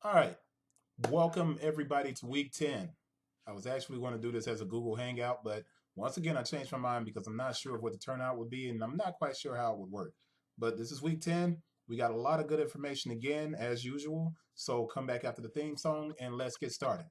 All right. Welcome everybody to week 10. I was actually going to do this as a Google Hangout, but once again, I changed my mind because I'm not sure of what the turnout would be and I'm not quite sure how it would work. But this is week 10. We got a lot of good information again, as usual. So come back after the theme song and let's get started.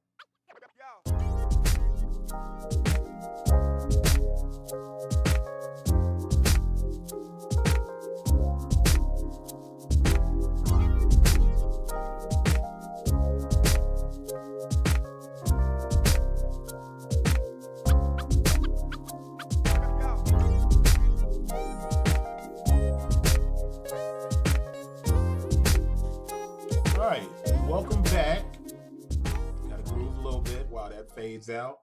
All right. Welcome back. Got to groove a little bit while that fades out.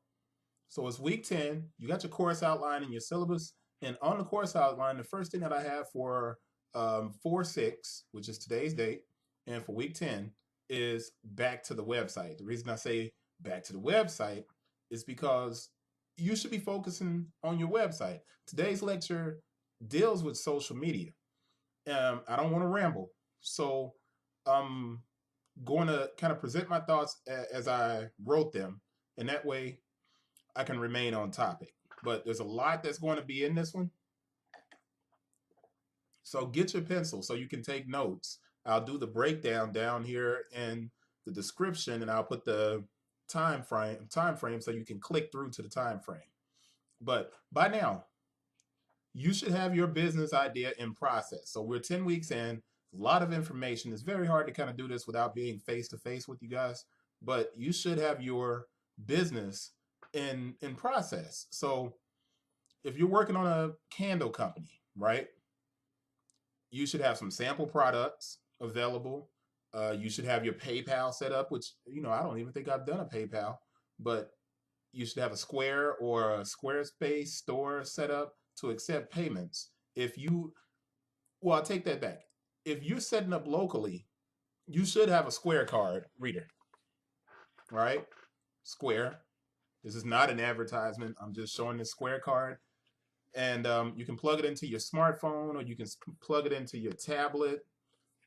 So it's week 10. You got your course outline and your syllabus. And on the course outline, the first thing that I have for 4/6, which is today's date, and for week 10 is back to the website. The reason I say back to the website is because you should be focusing on your website. Today's lecture deals with social media. I don't want to ramble. So I'm going to kind of present my thoughts as I wrote them. And that way I can remain on topic. But there's a lot that's going to be in this one. So get your pencil so you can take notes. I'll do the breakdown down here in the description and I'll put the time frame so you can click through to the time frame. But by now, you should have your business idea in process. So we're 10 weeks in, a lot of information. It's very hard to kind of do this without being face to face with you guys, but you should have your business in process. So if you're working on a candle company, right? You should have some sample products available. You should have your PayPal set up, which, I don't even think I've done a PayPal, but you should have a Square or a Squarespace store set up to accept payments. Well, I'll take that back. If you're setting up locally, you should have a Square card reader, right? Square. This is not an advertisement. I'm just showing the Square card. And you can plug it into your smartphone or you can plug it into your tablet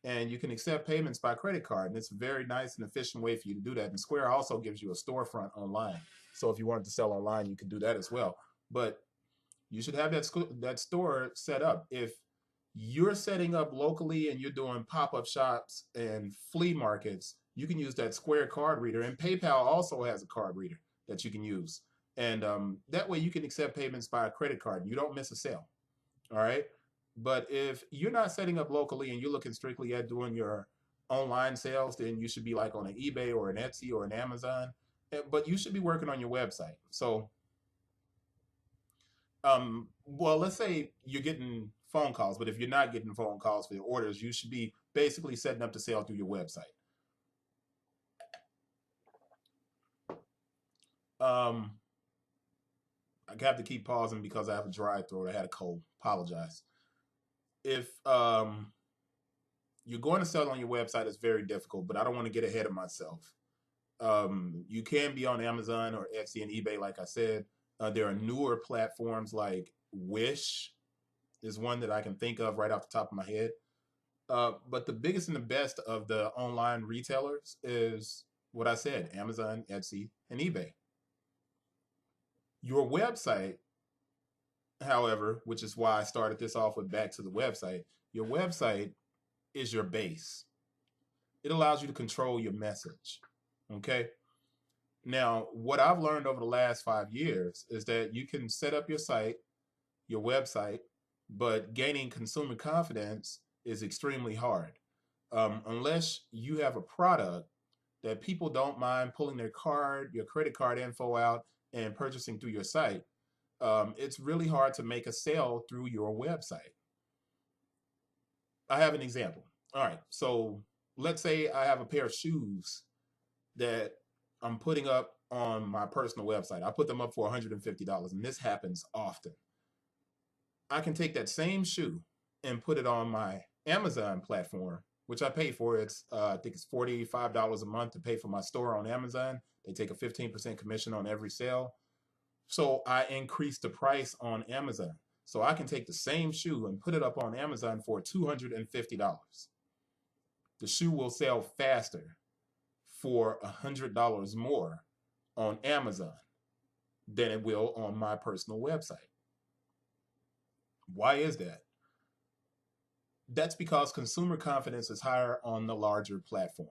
and you can accept payments by credit card. And it's a very nice and efficient way for you to do that. And Square also gives you a storefront online. So if you wanted to sell online, you can do that as well. But you should have that store set up. If you're setting up locally and you're doing pop-up shops and flea markets, you can use that Square card reader. And PayPal also has a card reader that you can use. And that way you can accept payments by a credit card. You don't miss a sale. All right. But if you're not setting up locally and you're looking strictly at doing your online sales, then you should be like on an eBay or an Etsy or an Amazon. But you should be working on your website. So, well, let's say you're getting phone calls, but if you're not getting phone calls for your orders, you should be basically setting up the sale through your website. Um, I have to keep pausing because I have a dry throat. I had a cold. Apologize. If you're going to sell on your website, it's very difficult, but I don't want to get ahead of myself. You can be on Amazon or Etsy and eBay, like I said. There are newer platforms like Wish is one that I can think of right off the top of my head. But the biggest and the best of the online retailers is what I said, Amazon, Etsy, and eBay. Your website, however, which is why I started this off with back to the website, your website is your base. It allows you to control your message. Okay. Now, what I've learned over the last 5 years is that you can set up your site, your website, but gaining consumer confidence is extremely hard. Unless you have a product that people don't mind pulling their card, your credit card info out and purchasing through your site, it's really hard to make a sale through your website. I have an example. All right. So let's say I have a pair of shoes that I'm putting up on my personal website. I put them up for $150, and this happens often. I can take that same shoe and put it on my Amazon platform, which I pay for. I think it's $45 a month to pay for my store on Amazon. They take a 15% commission on every sale. So I increase the price on Amazon. So I can take the same shoe and put it up on Amazon for $250. The shoe will sell faster for $100 more on Amazon than it will on my personal website. Why is that? That's because consumer confidence is higher on the larger platforms.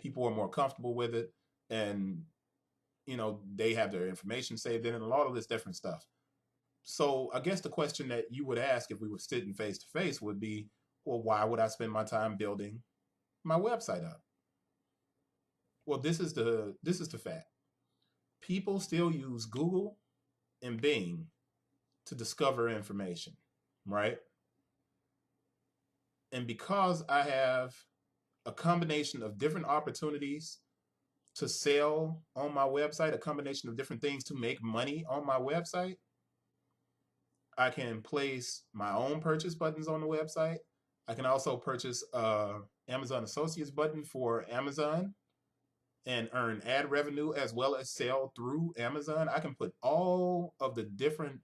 People are more comfortable with it, and they have their information saved in it, and a lot of this different stuff. So I guess the question that you would ask if we were sitting face to face would be, well, why would I spend my time building my website up? Well, this is the fact. People still use Google and Bing to discover information, right? And because I have a combination of different opportunities to sell on my website, a combination of different things to make money on my website, I can place my own purchase buttons on the website. I can also purchase Amazon Associates button for Amazon and earn ad revenue as well as sell through Amazon. I can put all of the different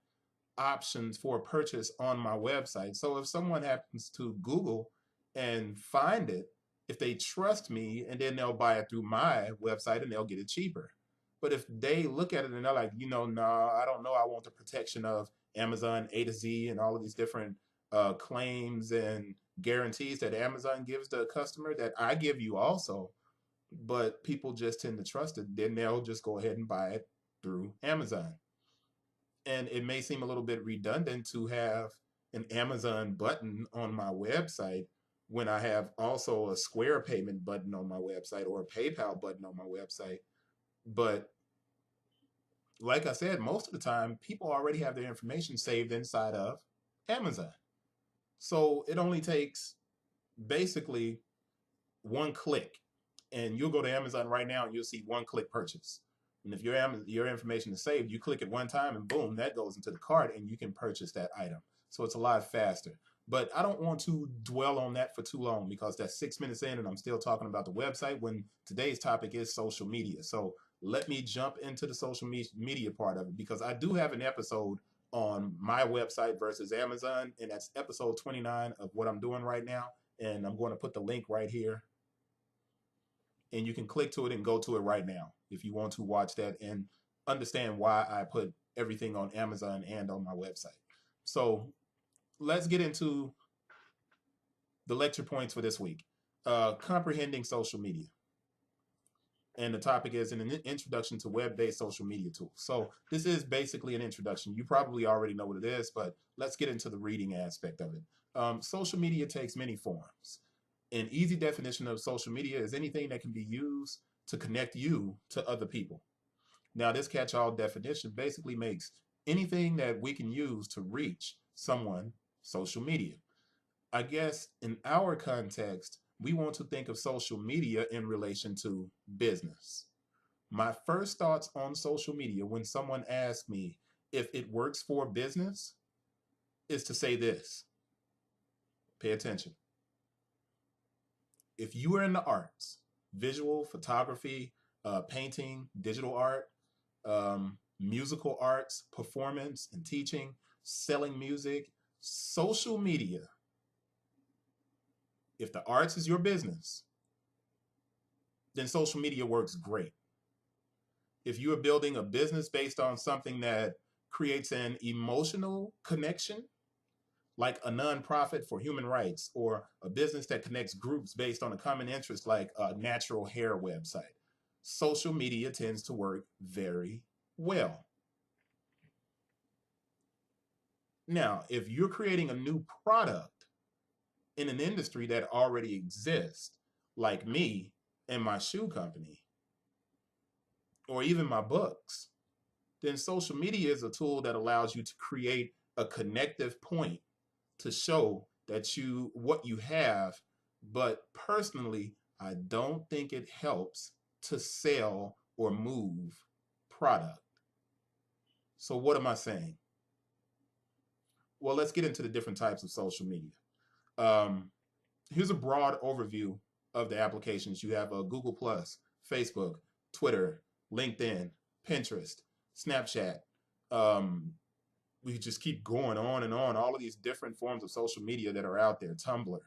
options for purchase on my website. So if someone happens to Google and find it, if they trust me, and then they'll buy it through my website and they'll get it cheaper. But if they look at it and they're like, no, I don't know, I want the protection of Amazon A to Z and all of these different claims and guarantees that Amazon gives the customer that I give you also, but people just tend to trust it, then they'll just go ahead and buy it through Amazon. And it may seem a little bit redundant to have an Amazon button on my website when I have also a Square payment button on my website or a PayPal button on my website. But like I said, most of the time, people already have their information saved inside of Amazon. So it only takes basically one click, and you'll go to Amazon right now and you'll see one click purchase. And if your information is saved, you click it one time and boom, that goes into the cart and you can purchase that item. So it's a lot faster. But I don't want to dwell on that for too long because that's 6 minutes in and I'm still talking about the website when today's topic is social media. So let me jump into the social media part of it because I do have an episode on my website versus Amazon, and that's episode 29 of what I'm doing right now. And I'm going to put the link right here. And you can click to it and go to it right now if you want to watch that and understand why I put everything on Amazon and on my website. So let's get into the lecture points for this week. Comprehending social media. And the topic is an introduction to web-based social media tools. So this is basically an introduction. You probably already know what it is, but let's get into the reading aspect of it. Social media takes many forms. An easy definition of social media is anything that can be used to connect you to other people. Now, this catch-all definition basically makes anything that we can use to reach someone social media. I guess in our context, we want to think of social media in relation to business. My first thoughts on social media when someone asks me if it works for business is to say this. Pay attention. If you are in the arts, visual, photography, painting, digital art, musical arts, performance and teaching, selling music, social media, if the arts is your business, then social media works great. If you are building a business based on something that creates an emotional connection, like a nonprofit for human rights, or a business that connects groups based on a common interest, like a natural hair website, social media tends to work very well. Now, if you're creating a new product in an industry that already exists, like me and my shoe company, or even my books, then social media is a tool that allows you to create a connective point to show that what you have. But personally, I don't think it helps to sell or move product. So what am I saying? Well, let's get into the different types of social media. Here's a broad overview of the applications. You have Google+, Facebook, Twitter, LinkedIn, Pinterest, Snapchat. We just keep going on and on. All of these different forms of social media that are out there, Tumblr.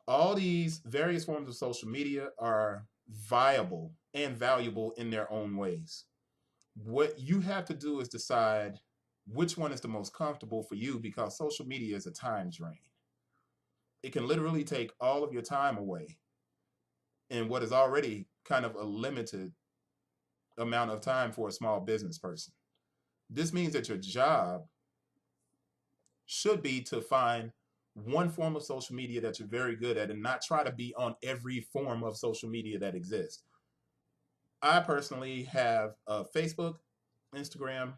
All these various forms of social media are viable and valuable in their own ways. What you have to do is decide which one is the most comfortable for you, because social media is a time drain. It can literally take all of your time away in what is already kind of a limited amount of time for a small business person. This means that your job should be to find one form of social media that you're very good at and not try to be on every form of social media that exists. I personally have a Facebook, Instagram,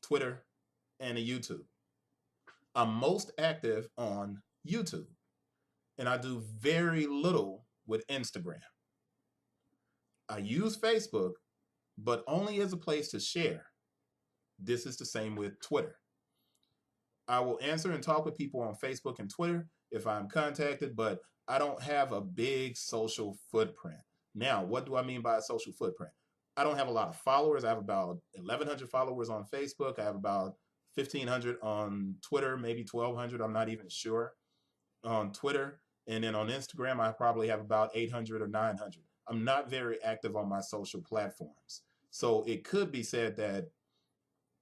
Twitter, and a YouTube. I'm most active on YouTube, and I do very little with Instagram. I use Facebook, but only as a place to share. This is the same with Twitter. I will answer and talk with people on Facebook and Twitter if I'm contacted, but I don't have a big social footprint. Now, what do I mean by a social footprint? I don't have a lot of followers. I have about 1,100 followers on Facebook. I have about 1,500 on Twitter, maybe 1,200. I'm not even sure on Twitter. And then on Instagram, I probably have about 800 or 900. I'm not very active on my social platforms. So it could be said that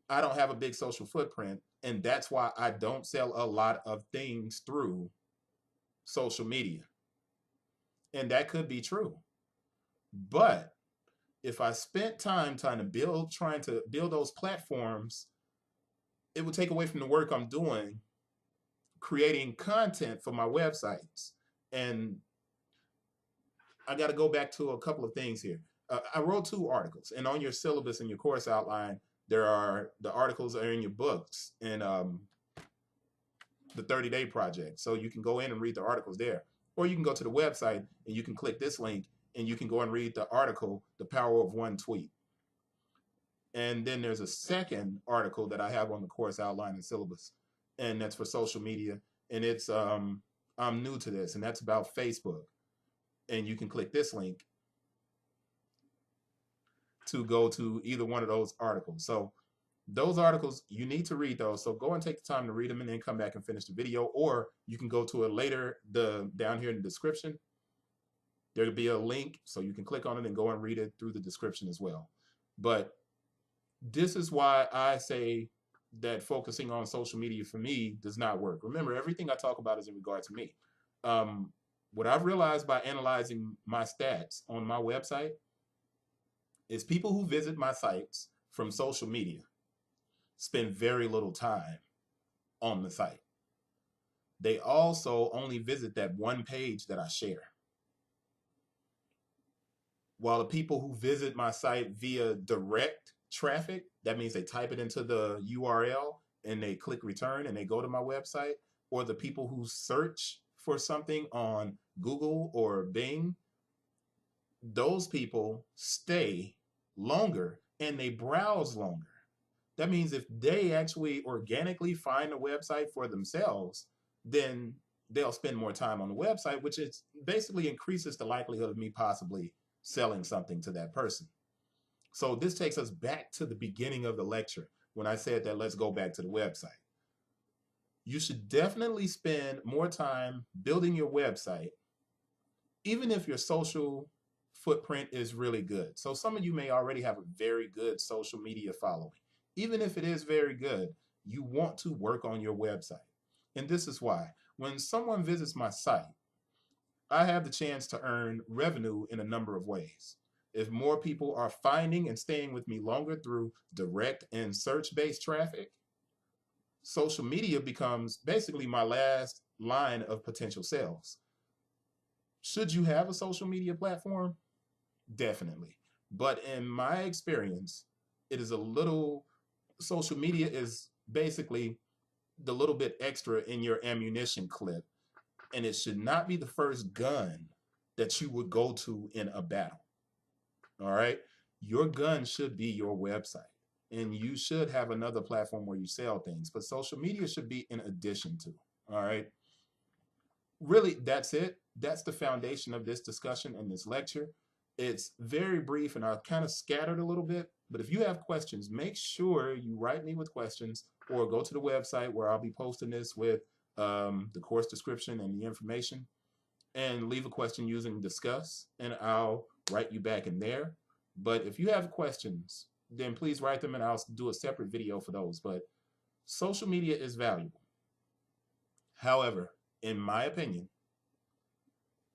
I don't have a big social footprint, and that's why I don't sell a lot of things through social media. And that could be true. But if I spent time trying to build those platforms, it would take away from the work I'm doing creating content for my websites. And I got to go back to a couple of things here. I wrote 2 articles, and on your syllabus and your course outline, there are the articles are in your books in the 30-day project. So you can go in and read the articles there. Or you can go to the website and you can click this link and you can go and read the article, The Power of One Tweet. And then there's a second article that I have on the course outline and syllabus, and that's for social media. And it's I'm new to this, and that's about Facebook. And you can click this link to go to either one of those articles. So those articles, you need to read those. So go and take the time to read them and then come back and finish the video. Or you can go to it later, down here in the description. There'll be a link, so you can click on it and go and read it through the description as well. But this is why I say that focusing on social media for me does not work. Remember, everything I talk about is in regard to me. What I've realized by analyzing my stats on my website is people who visit my sites from social media spend very little time on the site. They also only visit that one page that I share. While the people who visit my site via direct traffic, that means they type it into the URL and they click return and they go to my website, or the people who search for something on Google or Bing, those people stay longer and they browse longer. That means if they actually organically find a website for themselves, then they'll spend more time on the website, which is basically increases the likelihood of me possibly selling something to that person. So this takes us back to the beginning of the lecture when I said that let's go back to the website. You should definitely spend more time building your website, even if your social footprint is really good. So some of you may already have a very good social media following. Even if it is very good, you want to work on your website. And this is why. When someone visits my site, I have the chance to earn revenue in a number of ways. If more people are finding and staying with me longer through direct and search-based traffic, social media becomes basically my last line of potential sales. Should you have a social media platform? Definitely. But in my experience, it is a little, social media is basically the little bit extra in your ammunition clip. And it should not be the first gun that you would go to in a battle. All right? Your gun should be your website. And you should have another platform where you sell things. But social media should be in addition to. All right? Really, that's it. That's the foundation of this discussion and this lecture. It's very brief and I've kind of scattered a little bit. But if you have questions, make sure you write me with questions or go to the website where I'll be posting this with the course description and the information, and leave a question using discuss, and I'll write you back in there. But if you have questions, then please write them and I'll do a separate video for those. But social media is valuable. However, in my opinion,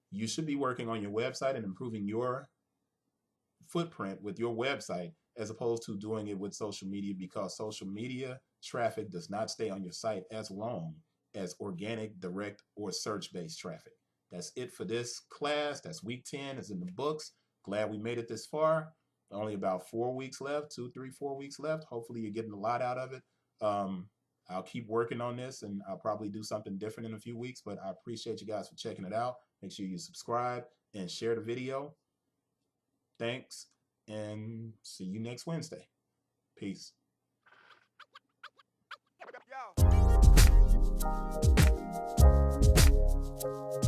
you should be working on your website and improving your footprint with your website as opposed to doing it with social media, because social media traffic does not stay on your site as long as organic, direct, or search-based traffic. That's it for this class. That's week 10. It's in the books. Glad we made it this far. Only about 4 weeks left, 2, 3, 4 weeks left. Hopefully you're getting a lot out of it. I'll keep working on this, and I'll probably do something different in a few weeks, but I appreciate you guys for checking it out. Make sure you subscribe and share the video. Thanks, and see you next Wednesday. Peace. Yo.